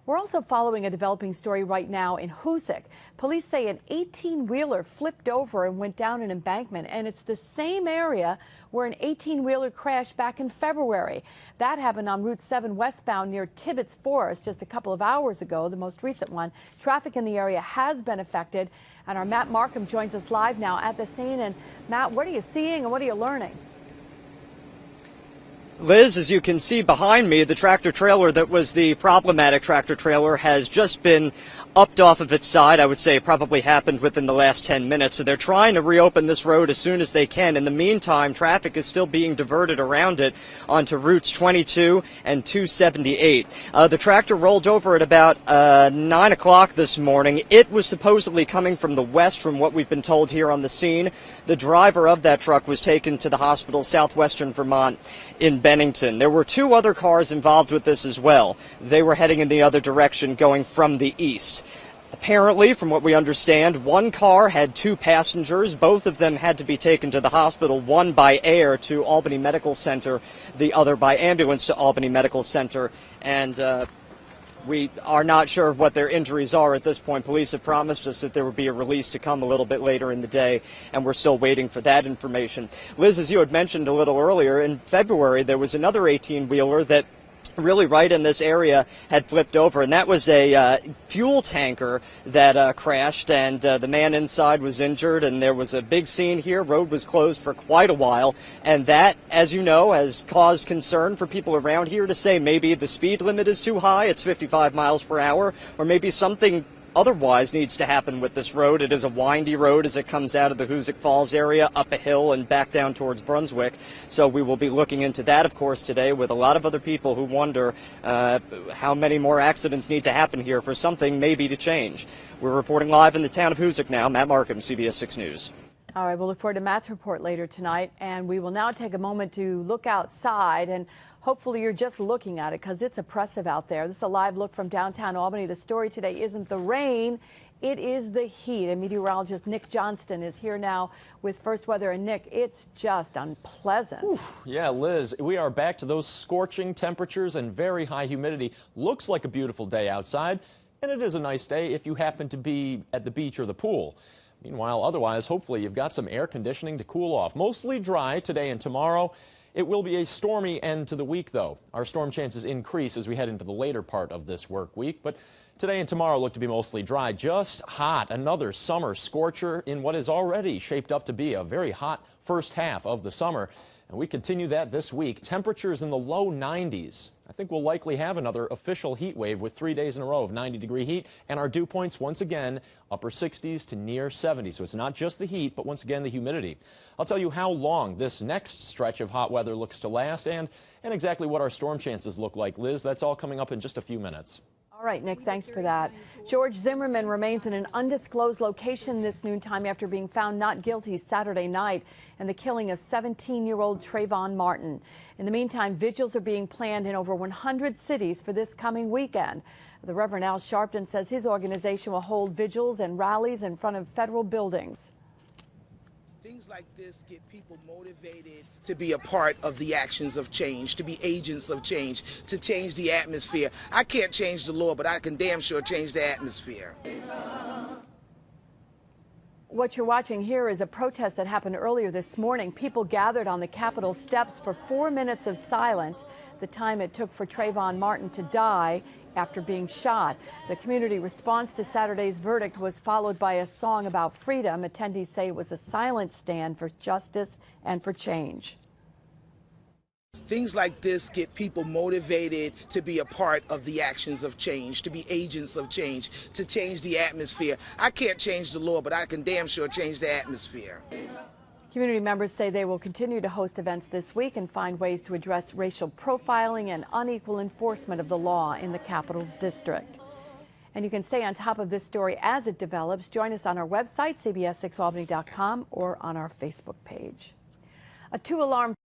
We're also following a developing story right now in Hoosick. Police say an 18-wheeler flipped over and went down an embankment, and it's the same area where an 18-wheeler crashed back in February. That happened on Route 7 westbound near Tibbits Forrest just a couple of hours ago, the most recent one. Traffic in the area has been affected, and our Matt Markham joins us live now at the scene. And Matt, what are you seeing and what are you learning? Liz, as you can see behind me, the tractor trailer that was the problematic tractor trailer has just been upped off of its side. I would say it probably happened within the last 10 minutes. So they're trying to reopen this road as soon as they can. In the meantime, traffic is still being diverted around it onto routes 22 and 278. The tractor rolled over at about 9 o'clock this morning. It was supposedly coming from the west, from what we've been told here on the scene. The driver of that truck was taken to the hospital, Southwestern Vermont, in Bennington. There were two other cars involved with this as well. They were heading in the other direction, going from the east. Apparently, from what we understand, one car had two passengers. Both of them had to be taken to the hospital, one by air to Albany Medical Center, the other by ambulance to Albany Medical Center. And we are not sure of what their injuries are at this point. Police have promised us that there would be a release to come a little bit later in the day, and we're still waiting for that information. Liz, as you had mentioned a little earlier, in February there was another 18-wheeler that really right in this area had flipped over, and that was a fuel tanker that crashed, and the man inside was injured, and there was a big scene here. Road was closed for quite a while, and that, as you know, has caused concern for people around here to say maybe the speed limit is too high, it's 55 miles per hour, or maybe something otherwise needs to happen with this road. It is a windy road as it comes out of the Hoosick Falls area, up a hill and back down towards Brunswick. So we will be looking into that, of course, today with a lot of other people who wonder how many more accidents need to happen here for something maybe to change. We're reporting live in the town of Hoosick now. Matt Markham, CBS 6 News. All right, we'll look forward to Matt's report later tonight, and we will now take a moment to look outside, and hopefully you're just looking at it because it's oppressive out there. This is a live look from downtown Albany. The story today isn't the rain, it is the heat. And meteorologist Nick Johnston is here now with First Weather. And Nick, it's just unpleasant. Ooh, yeah, Liz, we are back to those scorching temperatures and very high humidity. Looks like a beautiful day outside, and it is a nice day if you happen to be at the beach or the pool. Meanwhile, otherwise, hopefully you've got some air conditioning to cool off. Mostly dry today and tomorrow. It will be a stormy end to the week, though. Our storm chances increase as we head into the later part of this work week, but today and tomorrow look to be mostly dry. Just hot, another summer scorcher in what is already shaped up to be a very hot first half of the summer. And we continue that this week. Temperatures in the low 90s. I think we'll likely have another official heat wave with 3 days in a row of 90-degree heat, and our dew points once again upper 60s to near 70. So it's not just the heat, but once again the humidity. I'll tell you how long this next stretch of hot weather looks to last and exactly what our storm chances look like. Liz, that's all coming up in just a few minutes. All right, Nick, thanks for that. George Zimmerman remains in an undisclosed location this noontime after being found not guilty Saturday night in the killing of 17-year-old Trayvon Martin. In the meantime, vigils are being planned in over 100 cities for this coming weekend. The Reverend Al Sharpton says his organization will hold vigils and rallies in front of federal buildings. Things like this get people motivated to be a part of the actions of change, to be agents of change, to change the atmosphere. I can't change the law, but I can damn sure change the atmosphere. What you're watching here is a protest that happened earlier this morning. People gathered on the Capitol steps for 4 minutes of silence, the time it took for Trayvon Martin to die after being shot. The community response to Saturday's verdict was followed by a song about freedom. Attendees say it was a silent stand for justice and for change. Things like this get people motivated to be a part of the actions of change, to be agents of change, to change the atmosphere. I can't change the law, but I can damn sure change the atmosphere. Community members say they will continue to host events this week and find ways to address racial profiling and unequal enforcement of the law in the Capital District. And you can stay on top of this story as it develops. Join us on our website, CBS6Albany.com, or on our Facebook page. A 2-alarm